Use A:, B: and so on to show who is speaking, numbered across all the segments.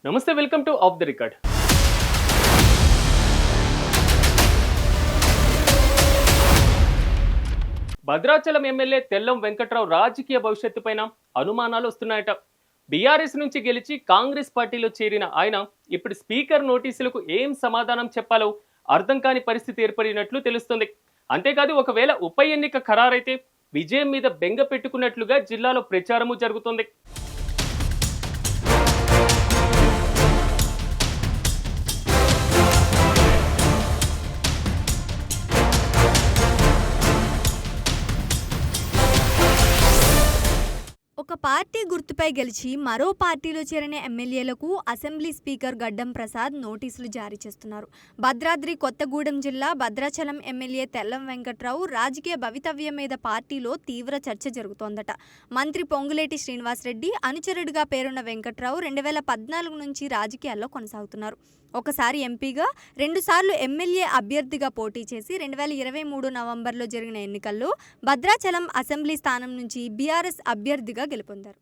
A: నమస్తే, welcome to of the record. Bhadrachalam MLA Tellam Venkatrao రాజకీయ భవిష్యత్తు పైన అనుమానాలు వస్తున్నాయట. బీఆర్ఎస్ నుంచి గెలిచి కాంగ్రెస్ పార్టీలో చేరిన ఆయన ఇప్పుడు స్పీకర్ నోటీసులకు ఏం సమాధానం చెప్పాలో అర్థం కాని పరిస్థితి ఏర్పడినట్లు తెలుస్తుంది. అంతేకాదు, ఒకవేళ ఉప ఎన్నిక ఖరారైతే విజయం మీద బెంగ పెట్టుకున్నట్లుగా జిల్లాలో ప్రచారము జరుగుతుంది.
B: ఒక పార్టీ గుర్తుపై గెలిచి మరో పార్టీలో చేరిన ఎమ్మెల్యేలకు అసెంబ్లీ స్పీకర్ గడ్డం ప్రసాద్ నోటీసులు జారీ చేస్తున్నారు. భద్రాద్రి కొత్తగూడెం జిల్లా భద్రాచలం ఎమ్మెల్యే తెల్లం వెంకట్రావు రాజకీయ భవితవ్యం మీద పార్టీలో తీవ్ర చర్చ జరుగుతోందట. మంత్రి పొంగులేటి శ్రీనివాసరెడ్డి అనుచరుడిగా పేరున్న వెంకట్రావు 2014 నుంచి రాజకీయాల్లో కొనసాగుతున్నారు. ఒకసారి ఎంపీగా, 2 సార్లు ఎమ్మెల్యే అభ్యర్థిగా పోటీ చేసి 2023 నవంబర్లో జరిగిన ఎన్నికల్లో భద్రాచలం అసెంబ్లీ స్థానం నుంచి బీఆర్ఎస్ అభ్యర్థిగా గెలుపొందారు.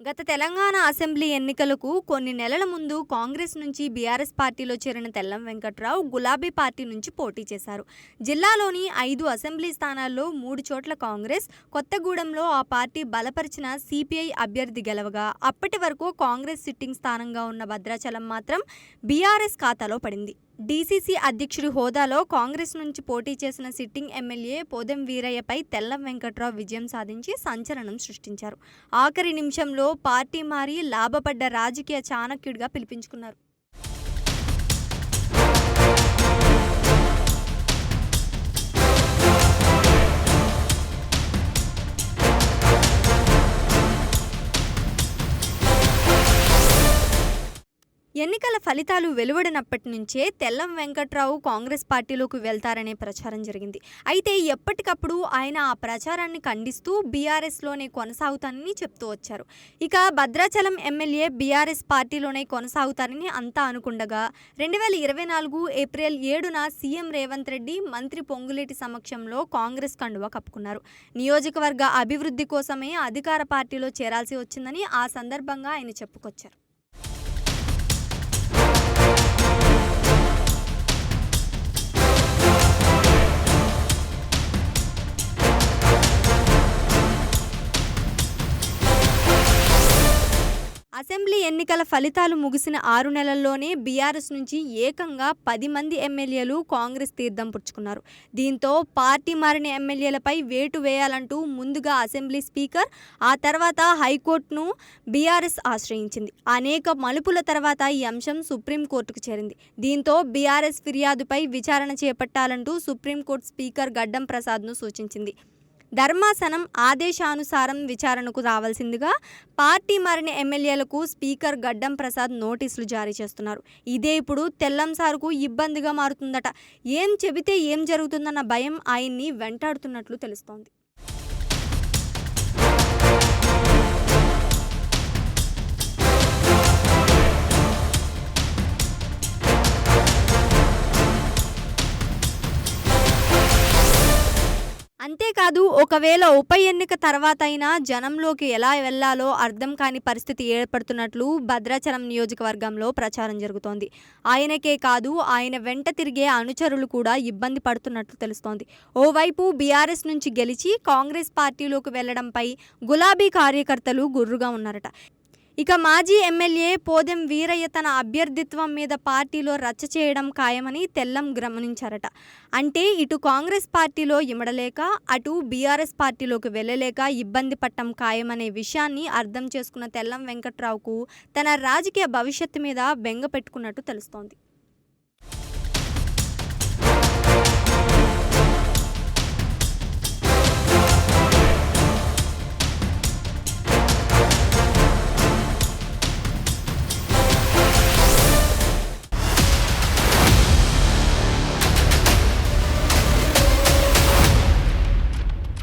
B: గత తెలంగాణ అసెంబ్లీ ఎన్నికలకు కొన్ని నెలల ముందు కాంగ్రెస్ నుంచి బీఆర్ఎస్ పార్టీలో చేరిన తెల్లం వెంకట్రావు గులాబీ పార్టీ నుంచి పోటీ చేశారు. జిల్లాలోని 5 అసెంబ్లీ స్థానాల్లో 3 చోట్ల కాంగ్రెస్, కొత్తగూడెంలో ఆ పార్టీ బలపరిచిన సిపిఐ అభ్యర్థి గెలవగా, అప్పటి వరకు కాంగ్రెస్ సిట్టింగ్ స్థానంగా ఉన్న భద్రాచలం మాత్రం బీఆర్ఎస్ ఖాతాలో పడింది. డీసీసీ అధ్యక్షుడి హోదాలో కాంగ్రెస్ నుంచి పోటీ చేసిన సిట్టింగ్ ఎమ్మెల్యే పోదెం వీరయ్యపై తెల్లం వెంకట్రావు విజయం సాధించి సంచలనం సృష్టించారు. ఆఖరి నిమిషంలో పార్టీ మారి లాభపడ్డ రాజకీయ చాణక్యుడిగా పిలిపించుకున్నారు. ఎన్నికల ఫలితాలు వెలువడినప్పటి నుంచే తెల్లం వెంకట్రావు కాంగ్రెస్ పార్టీలోకి వెళ్తారనే ప్రచారం జరిగింది. అయితే ఎప్పటికప్పుడు ఆయన ఆ ప్రచారాన్ని ఖండిస్తూ బీఆర్ఎస్లోనే కొనసాగుతానని చెప్తూ వచ్చారు. ఇక భద్రాచలం ఎమ్మెల్యే బీఆర్ఎస్ పార్టీలోనే కొనసాగుతారని అంతా అనుకుండగా 2024 ఏప్రిల్ 7న సీఎం రేవంత్ రెడ్డి మంత్రి పొంగులేటి సమక్షంలో కాంగ్రెస్ కండువా కప్పుకున్నారు. నియోజకవర్గ అభివృద్ధి కోసమే అధికార పార్టీలో చేరాల్సి వచ్చిందని ఆ సందర్భంగా ఆయన చెప్పుకొచ్చారు. అసెంబ్లీ ఎన్నికల ఫలితాలు ముగిసిన 6 నెలల్లోనే బీఆర్ఎస్ నుంచి ఏకంగా 10 మంది ఎమ్మెల్యేలు కాంగ్రెస్ తీర్థం పుచ్చుకున్నారు. దీంతో పార్టీ మారిన ఎమ్మెల్యేలపై వేటు వేయాలంటూ ముందుగా అసెంబ్లీ స్పీకర్, ఆ తర్వాత హైకోర్టును బీఆర్ఎస్ ఆశ్రయించింది. అనేక మలుపుల తర్వాత ఈ అంశం సుప్రీంకోర్టుకు చేరింది. దీంతో బీఆర్ఎస్ ఫిర్యాదుపై విచారణ చేపట్టాలంటూ సుప్రీంకోర్టు స్పీకర్ గడ్డం ప్రసాద్ను సూచించింది. ధర్మాసనం ఆదేశానుసారం విచారణకు రావాల్సిందిగా పార్టీ మారిన ఎమ్మెల్యేలకు స్పీకర్ గడ్డం ప్రసాద్ నోటీసులు జారీ చేస్తున్నారు. ఇదే ఇప్పుడు తెల్లం సార్కు ఇబ్బందిగా మారుతుందట. ఏం చెబితే ఏం జరుగుతుందన్న భయం ఆయన్ని వెంటాడుతున్నట్లు తెలుస్తోంది. అంతేకాదు, ఒకవేళ ఉప ఎన్నిక తర్వాత అయినా జనంలోకి ఎలా వెళ్లాలో అర్థం కాని పరిస్థితి ఏర్పడుతున్నట్లు భద్రాచలం నియోజకవర్గంలో ప్రచారం జరుగుతోంది. ఆయనకే కాదు, ఆయన వెంట తిరిగే అనుచరులు కూడా ఇబ్బంది పడుతున్నట్లు తెలుస్తోంది. ఓవైపు బీఆర్ఎస్ నుంచి గెలిచి కాంగ్రెస్ పార్టీలోకి వెళ్లడంపై గులాబీ కార్యకర్తలు గుర్రుగా ఉన్నారట. ఇక మాజీ ఎమ్మెల్యే పోదెం వీరయ్య తన అభ్యర్థిత్వం మీద పార్టీలో రచ్చ చేయడం ఖాయమని తెల్లం గమనించారట. అంటే ఇటు కాంగ్రెస్ పార్టీలో ఇమడలేక, అటు బీఆర్ఎస్ పార్టీలోకి వెళ్ళలేక ఇబ్బంది పట్టం ఖాయమనే విషయాన్ని అర్థం చేసుకున్న తెల్లం వెంకట్రావుకు తన రాజకీయ భవిష్యత్తు మీద బెంగ పెట్టుకున్నట్టు తెలుస్తోంది.